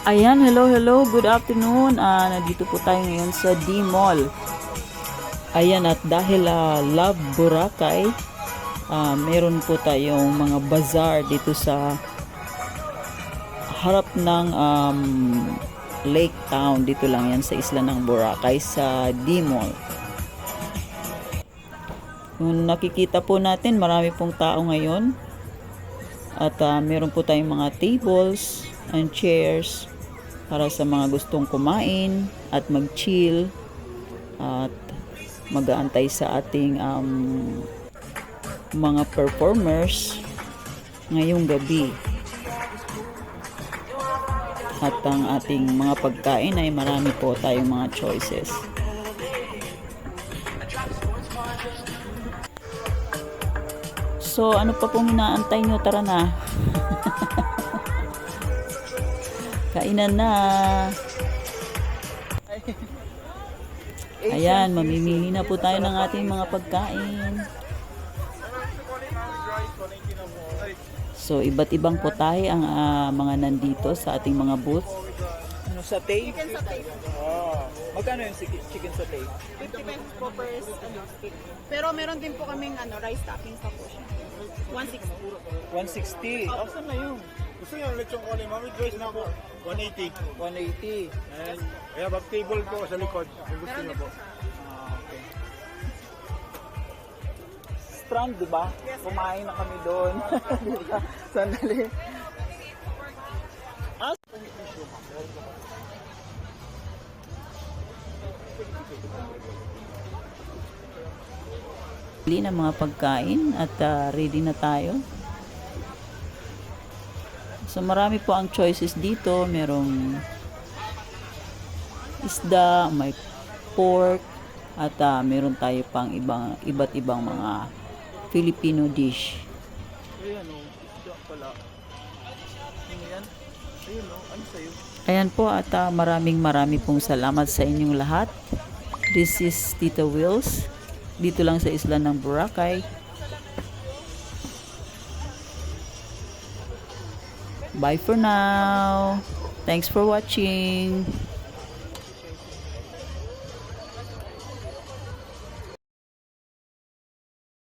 Ayan, hello, good afternoon. Nandito po tayo ngayon sa D-Mall. Ayan, at dahil Love Boracay, meron po tayong mga bazaar dito sa harap ng Lake Town. Dito lang yan sa isla ng Boracay sa D-Mall. Kung nakikita po natin, marami pong tao ngayon. At meron po tayong mga tables and chairs para sa mga gustong kumain at mag-chill at mag-aantay sa ating mga performers ngayong gabi. At ang ating mga pagkain ay marami po tayong mga choices. So, ano pa pong inaantay nyo? Tara na. Kainan na. Ayan, mamimili na po tayo ng ating mga pagkain. So, iba't ibang putahe ang mga nandito sa ating mga booth. Ano, satay? Chicken satay. Magkano yung chicken satay? 50 pesos po per stick. Pero meron din po kaming rice toppings pa po siya. 160. 160. Asan na yun? Gusto niyo lechong ko ni Mami Joyce na po. 180. 180. And we have a table po sa likod. Kung gusto Meron niyo din po. po sa Okay. Strand, di ba? Kumain na kami doon. Sandali. Bili ng mga pagkain at ready na tayo. So marami po ang choices dito. Merong isda, may pork, at meron tayo pang iba't ibang mga Filipino dish. Ayan o. Isda pala. Ano yan? Ayun o. Ano sa'yo? Ayan po at marami pong salamat sa inyong lahat. This is Tita Wills. Dito lang sa isla ng Boracay. Bye for now. Thanks for watching.